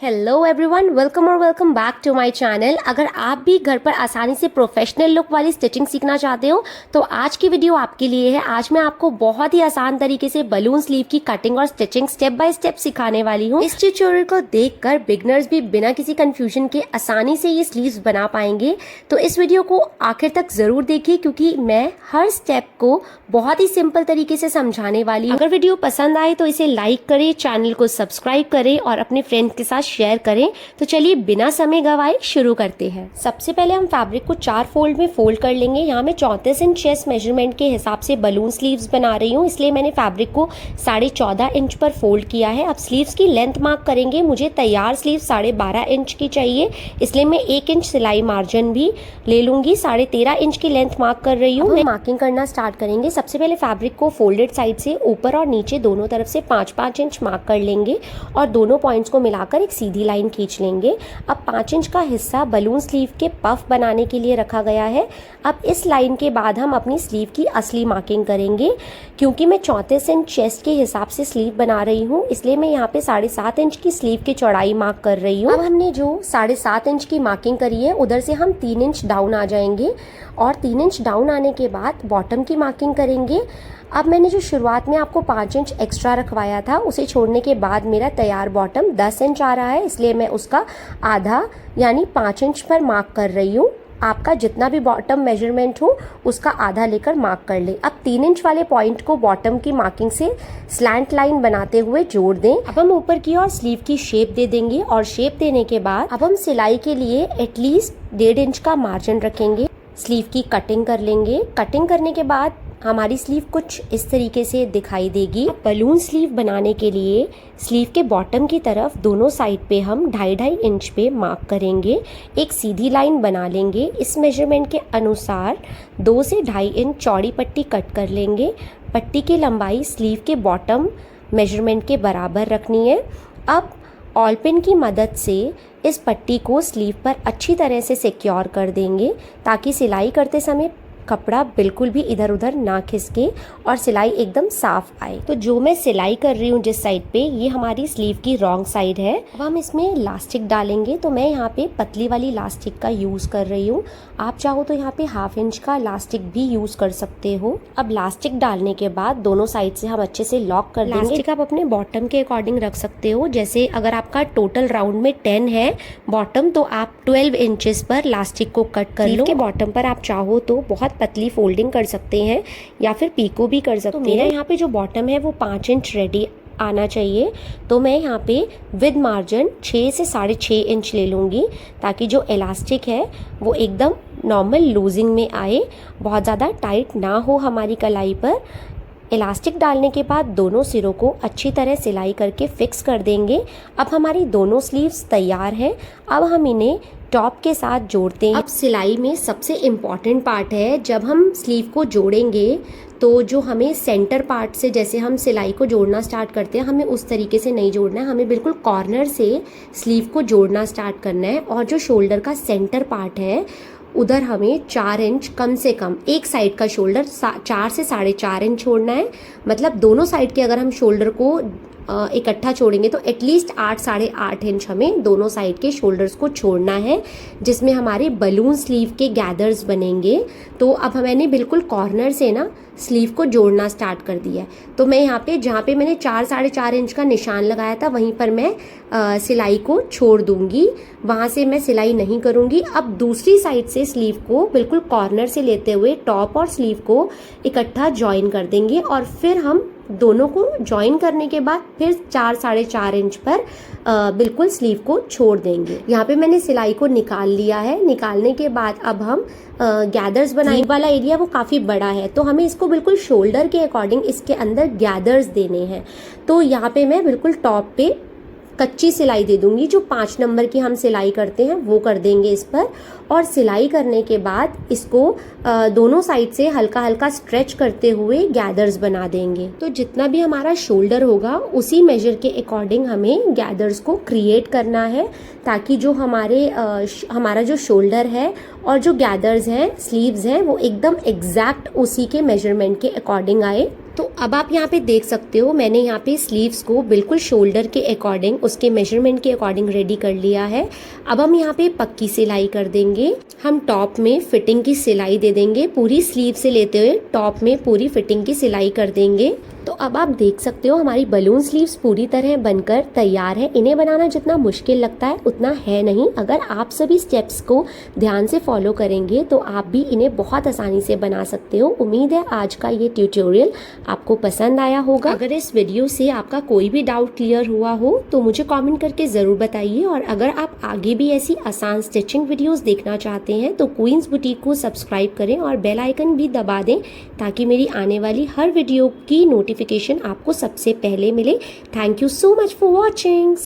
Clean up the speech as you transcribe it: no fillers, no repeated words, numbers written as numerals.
Hello everyone, welcome और welcome back to my channel. अगर आप भी घर पर आसानी से प्रोफेशनल लुक वाली स्टिचिंग सीखना चाहते हो तो आज की वीडियो आपके लिए है। आज मैं आपको बहुत ही आसान तरीके से बलून स्लीव की कटिंग और स्टिचिंग स्टेप बाय स्टेप सिखाने वाली हूँ। इस ट्यूटोरियल को देखकर बिगनर्स भी बिना किसी कंफ्यूजन के आसानी से ये स्लीव्स बना पाएंगे। तो इस वीडियो को आखिर तक जरूर देखिए क्योंकि मैं हर स्टेप को बहुत ही सिंपल तरीके से समझाने वाली हूँ। अगर वीडियो पसंद आए तो इसे लाइक करें, चैनल को सब्सक्राइब करें और अपने फ्रेंड के साथ शेयर करें। तो चलिए बिना समय गवाए शुरू करते हैं। सबसे पहले हम फैब्रिक को 4 फोल्ड में फोल्ड कर लेंगे। यहाँ मैं 34 इंच चेस्ट मेजरमेंट के हिसाब से बलून स्लीव्स बना रही हूँ, इसलिए मैंने फैब्रिक को 14.5 इंच पर फोल्ड किया है। अब स्लीव्स की लेंथ मार्क करेंगे। मुझे तैयार स्लीव 12.5 इंच की चाहिए, इसलिए मैं 1 इंच सिलाई मार्जिन भी ले लूंगी। 13.5 इंच की लेंथ मार्क कर रही हूँ। मार्किंग करना स्टार्ट करेंगे। सबसे पहले फैब्रिक को फोल्डेड साइड से ऊपर और नीचे दोनों तरफ से 5-5 इंच मार्क कर लेंगे और दोनों पॉइंट्स को मिलाकर एक सीधी लाइन खींच लेंगे। अब 5 इंच का हिस्सा बलून स्लीव के पफ बनाने के लिए रखा गया है। अब इस लाइन के बाद हम अपनी स्लीव की असली मार्किंग करेंगे। क्योंकि मैं 34 इंच चेस्ट के हिसाब से स्लीव बना रही हूँ, इसलिए मैं यहाँ पे 7.5 इंच की स्लीव की चौड़ाई मार्क कर रही हूँ। अब हमने जो 7.5 इंच की मार्किंग करी है उधर से हम 3 इंच डाउन आ जाएंगे और 3 इंच डाउन आने के बाद बॉटम की मार्किंग करेंगे। अब मैंने जो शुरुआत में आपको 5 इंच एक्स्ट्रा रखवाया था उसे छोड़ने के बाद मेरा तैयार बॉटम 10 इंच आ रहा है, इसलिए मैं उसका आधा यानी 5 इंच पर मार्क कर रही हूँ। आपका जितना भी बॉटम मेजरमेंट हो उसका आधा लेकर मार्क कर ले। अब 3 इंच वाले पॉइंट को बॉटम की मार्किंग से स्लैंट लाइन बनाते हुए जोड़ दें। अब हम ऊपर की ओर स्लीव की शेप दे देंगे और शेप देने के बाद अब हम सिलाई के लिए एटलीस्ट 1.5 इंच का मार्जिन रखेंगे। स्लीव की कटिंग कर लेंगे। कटिंग करने के बाद हमारी स्लीव कुछ इस तरीके से दिखाई देगी। बलून स्लीव बनाने के लिए स्लीव के बॉटम की तरफ दोनों साइड पे हम 2.5 इंच पे मार्क करेंगे। एक सीधी लाइन बना लेंगे। इस मेजरमेंट के अनुसार 2 से 2.5 इंच चौड़ी पट्टी कट कर लेंगे। पट्टी की लंबाई स्लीव के बॉटम मेजरमेंट के बराबर रखनी है। अब ऑल पिन की मदद से इस पट्टी को स्लीव पर अच्छी तरह से सिक्योर कर देंगे ताकि सिलाई करते समय कपड़ा बिल्कुल भी इधर उधर ना खिसके और सिलाई एकदम साफ आए। तो जो मैं सिलाई कर रही हूँ जिस साइड पे, ये हमारी स्लीव की रॉन्ग साइड है। अब हम इसमें इलास्टिक डालेंगे, तो मैं यहाँ पे पतली वाली इलास्टिक का यूज कर रही हूँ। आप चाहो तो यहाँ पे 1/2 इंच का इलास्टिक भी यूज कर सकते हो। अब इलास्टिक डालने के बाद दोनों साइड से हम अच्छे से लॉक कर देंगे। इलास्टिक आप अपने बॉटम के अकॉर्डिंग रख सकते हो। जैसे अगर आपका टोटल राउंड में 10 है बॉटम, तो आप 12 इंचेस पर इलास्टिक को कट कर लो। के बॉटम पर आप चाहो तो बहुत पतली फोल्डिंग कर सकते हैं या फिर पीको भी कर सकते हैं। मेरा यहाँ पे जो बॉटम है वो 5 इंच रेडी आना चाहिए, तो मैं यहाँ पे विद मार्जिन 6 से 6.5 इंच ले लूँगी ताकि जो इलास्टिक है वो एकदम नॉर्मल लूजिंग में आए, बहुत ज़्यादा टाइट ना हो हमारी कलाई पर। इलास्टिक डालने के बाद दोनों सिरों को अच्छी तरह सिलाई करके फिक्स कर देंगे। अब हमारी दोनों स्लीव्स तैयार है। अब हम इन्हें टॉप के साथ जोड़ते हैं। अब सिलाई में सबसे इम्पॉर्टेंट पार्ट है, जब हम स्लीव को जोड़ेंगे तो जो हमें सेंटर पार्ट से जैसे हम सिलाई को जोड़ना स्टार्ट करते हैं, हमें उस तरीके से नहीं जोड़ना है। हमें बिल्कुल कॉर्नर से स्लीव को जोड़ना स्टार्ट करना है और जो शोल्डर का सेंटर पार्ट है उधर हमें 4 इंच कम से कम, एक साइड का शोल्डर 4 से 4.5 इंच छोड़ना है। मतलब दोनों साइड के अगर हम शोल्डर को इकट्ठा छोड़ेंगे तो एटलीस्ट 8-8.5 इंच हमें दोनों साइड के शोल्डर्स को छोड़ना है, जिसमें हमारे बलून स्लीव के गैदर्स बनेंगे। तो अब मैंने बिल्कुल कॉर्नर से ना स्लीव को जोड़ना स्टार्ट कर दिया है। तो मैं यहाँ पे जहाँ पे मैंने 4-4.5 इंच का निशान लगाया था वहीं पर मैं सिलाई को छोड़ दूंगी, वहाँ से मैं सिलाई नहीं करूँगी। अब दूसरी साइड से स्लीव को बिल्कुल कॉर्नर से लेते हुए टॉप और स्लीव को इकट्ठा ज्वाइन कर देंगे और फिर हम दोनों को ज्वाइन करने के बाद फिर 4-4.5 इंच पर बिल्कुल स्लीव को छोड़ देंगे। यहाँ पे मैंने सिलाई को निकाल लिया है। निकालने के बाद अब हम गैदर्स बनाने वाला एरिया वो काफ़ी बड़ा है, तो हमें इसको बिल्कुल शोल्डर के अकॉर्डिंग इसके अंदर गैदर्स देने हैं। तो यहाँ पे मैं बिल्कुल टॉप पे कच्ची सिलाई दे दूंगी। जो 5 नंबर की हम सिलाई करते हैं वो कर देंगे इस पर, और सिलाई करने के बाद इसको दोनों साइड से हल्का हल्का स्ट्रेच करते हुए गैदर्स बना देंगे। तो जितना भी हमारा शोल्डर होगा उसी मेजर के अकॉर्डिंग हमें गैदर्स को क्रिएट करना है, ताकि जो हमारा जो शोल्डर है और जो गैदर्स हैं, स्लीव्स हैं, वो एकदम एग्जैक्ट उसी के मेजरमेंट के अकॉर्डिंग आए। तो अब आप यहाँ पे देख सकते हो मैंने यहाँ पे स्लीव्स को बिल्कुल शोल्डर के अकॉर्डिंग, उसके मेजरमेंट के अकॉर्डिंग रेडी कर लिया है। अब हम यहाँ पे पक्की सिलाई कर देंगे। हम टॉप में फिटिंग की सिलाई दे देंगे, पूरी स्लीव से लेते हुए टॉप में पूरी फिटिंग की सिलाई कर देंगे। तो अब आप देख सकते हो हमारी बलून स्लीव्स पूरी तरह बनकर तैयार है। इन्हें बनाना जितना मुश्किल लगता है उतना है नहीं। अगर आप सभी स्टेप्स को ध्यान से फॉलो करेंगे तो आप भी इन्हें बहुत आसानी से बना सकते हो। उम्मीद है आज का ये ट्यूटोरियल आपको पसंद आया होगा। अगर इस वीडियो से आपका कोई भी डाउट क्लियर हुआ हो तो मुझे कमेंट करके ज़रूर बताइए। और अगर आप आगे भी ऐसी आसान स्टिचिंग वीडियोस देखना चाहते हैं तो क्वींस बुटीक को सब्सक्राइब करें और बेल आइकन भी दबा दें ताकि मेरी आने वाली हर वीडियो की नोटिफिकेशन आपको सबसे पहले मिले। Thank you so much for watching.